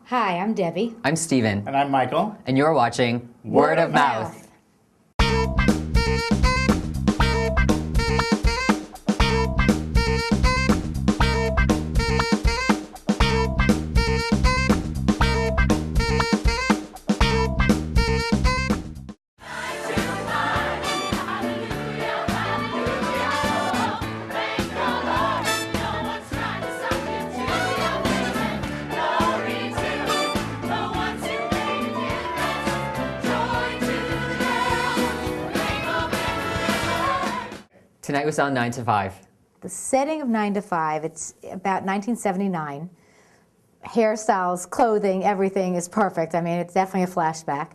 Hi, I'm Debbie. I'm Steven. And I'm Michael. And you're watching Word of Mouth. Tonight we saw 9 to 5. The setting of 9 to 5, it's about 1979. Hairstyles, clothing, everything is perfect. I mean, it's definitely a flashback.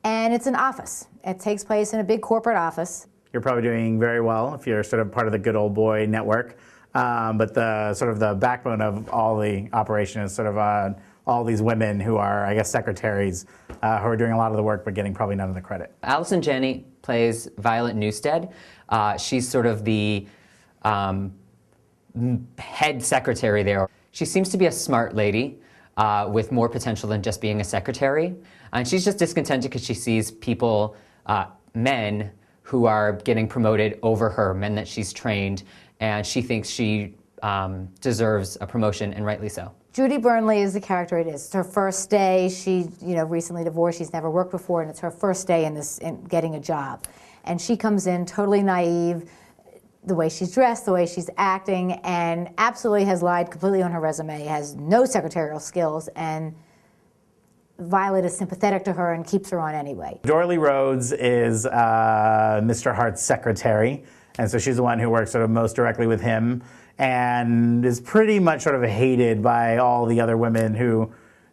And it's an office. It takes place in a big corporate office. You're probably doing very well if you're sort of part of the good old boy network. But the sort of the backbone of all the operation is sort of all these women who are, I guess, secretaries who are doing a lot of the work but getting probably none of the credit. Allison Janney plays Violet Newstead. She's sort of the head secretary there. She seems to be a smart lady with more potential than just being a secretary. And she's just discontented because she sees people, men, who are getting promoted over her, men that she's trained, and she thinks she deserves a promotion, and rightly so. Judy Burnley is the character it is. It's her first day. She, recently divorced. She's never worked before, and it's her first day in getting a job. And she comes in totally naive, the way she's dressed, the way she's acting, and absolutely has lied completely on her resume, has no secretarial skills, and Violet is sympathetic to her and keeps her on anyway. Dorley Rhodes is Mr. Hart's secretary, and so she's the one who works sort of most directly with him, and is pretty much sort of hated by all the other women who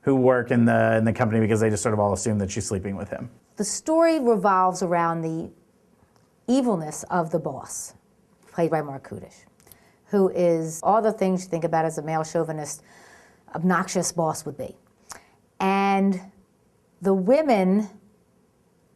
work in the company because they just sort of all assume that she's sleeping with him. The story revolves around the evilness of the boss, played by Mark Kudish, who is all the things you think about as a male chauvinist, obnoxious boss would be. And the women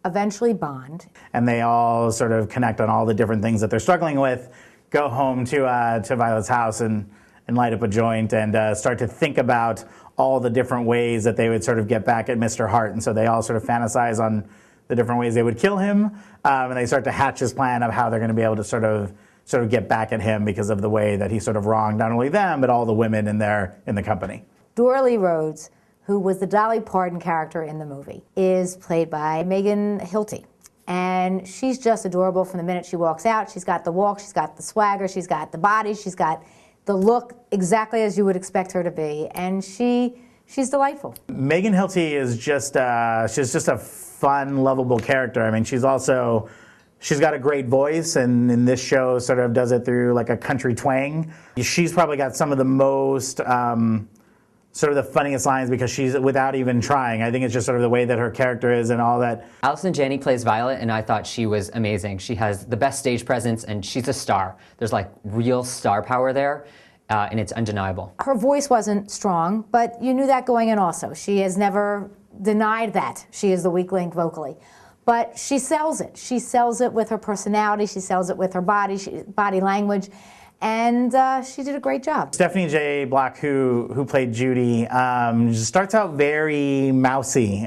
eventually bond. And they all sort of connect on all the different things that they're struggling with, go home to Violet's house and light up a joint and start to think about all the different ways that they would sort of get back at Mr. Hart. And so they all sort of fantasize on the different ways they would kill him, and they start to hatch this plan of how they're going to be able to sort of get back at him because of the way that he sort of wronged not only them, but all the women in the company. Dorley Rhodes, who was the Dolly Parton character in the movie, is played by Megan Hilty. And she's just adorable from the minute she walks out. She's got the walk, she's got the swagger, she's got the body, she's got the look exactly as you would expect her to be. And she's delightful. Megan Hilty is just, she's just a fun, lovable character. I mean, she's got a great voice, and in this show sort of does it through like a country twang. She's probably got some of the most, sort of the funniest lines because she's without even trying. I think it's just sort of the way that her character is and all that. Allison Janney plays Violet, and I thought she was amazing. She has the best stage presence, and she's a star. There's like real star power there, and it's undeniable. Her voice wasn't strong, but you knew that going in also. She has never denied that she is the weak link vocally. But she sells it. She sells it with her personality. She sells it with her body language. And she did a great job. Stephanie J. Block, who played Judy, starts out very mousy.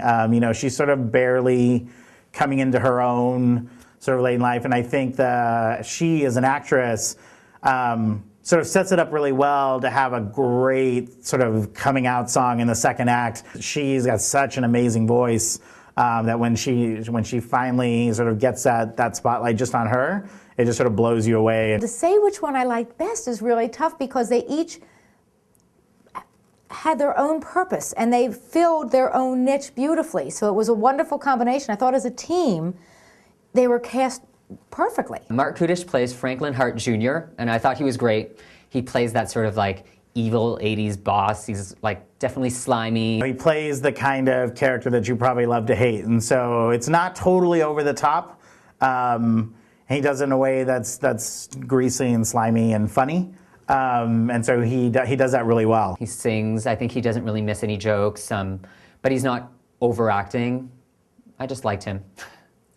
She's sort of barely coming into her own sort of late in life. And I think that she, as an actress, sort of sets it up really well to have a great sort of coming out song in the second act. She's got such an amazing voice that when she finally sort of gets that spotlight just on her, it just sort of blows you away. To say which one I liked best is really tough because they each had their own purpose and they filled their own niche beautifully. So it was a wonderful combination. I thought as a team, they were cast perfectly. Mark Kudish plays Franklin Hart Jr., and I thought he was great. He plays that sort of like evil 80s boss. He's like definitely slimy. He plays the kind of character that you probably love to hate, and so it's not totally over the top. He does it in a way that's greasy and slimy and funny, and so he does that really well. He sings. I think he doesn't really miss any jokes, but he's not overacting. I just liked him.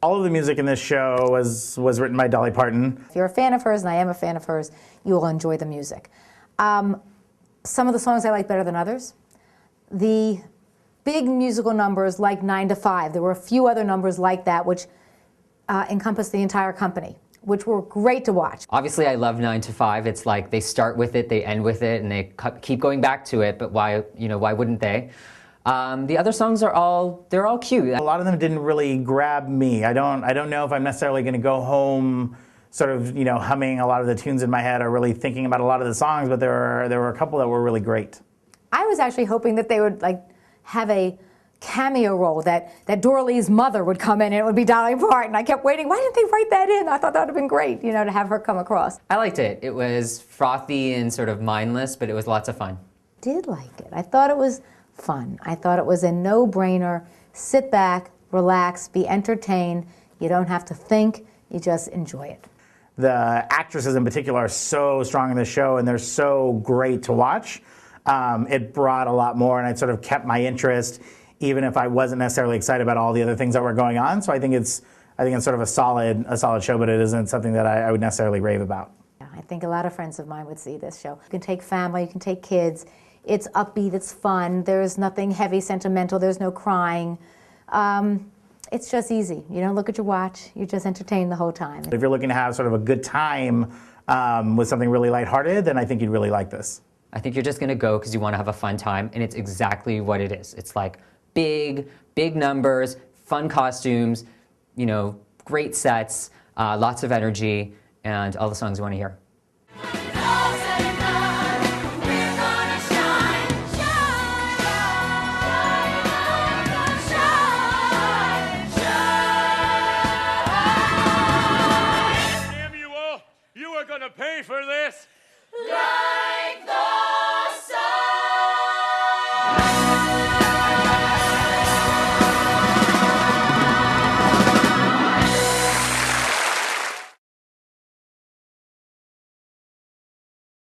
All of the music in this show was written by Dolly Parton. If you're a fan of hers, and I am a fan of hers, you will enjoy the music. Some of the songs I like better than others. The big musical numbers like 9 to 5. There were a few other numbers like that which encompassed the entire company, which were great to watch. Obviously, I love 9 to 5. It's like they start with it, they end with it, and they keep going back to it. But why wouldn't they? The other songs are all cute. A lot of them didn't really grab me. I don't know if I'm necessarily going to go home sort of, humming a lot of the tunes in my head or really thinking about a lot of the songs, but there were a couple that were really great. I was actually hoping that they would have a cameo role, that Dorothy's mother would come in and it would be Dolly Parton. I kept waiting, why didn't they write that in? I thought that would have been great, to have her come across. I liked it. It was frothy and sort of mindless, but it was lots of fun. Did like it. I thought it was fun. I thought it was a no-brainer. Sit back, relax, be entertained. You don't have to think, you just enjoy it. The actresses in particular are so strong in the show, and they're so great to watch. It brought a lot more, and it sort of kept my interest, even if I wasn't necessarily excited about all the other things that were going on. So I think it's sort of a solid show, but it isn't something that I would necessarily rave about. I think a lot of friends of mine would see this show. You can take family, you can take kids. It's upbeat, it's fun. There's nothing heavy, sentimental. There's no crying. It's just easy. You don't look at your watch. You're just entertained the whole time. If you're looking to have sort of a good time with something really lighthearted, then I think you'd really like this. I think you're just going to go because you want to have a fun time, and it's exactly what it is. It's like big numbers, fun costumes, great sets, lots of energy, and all the songs you want to hear.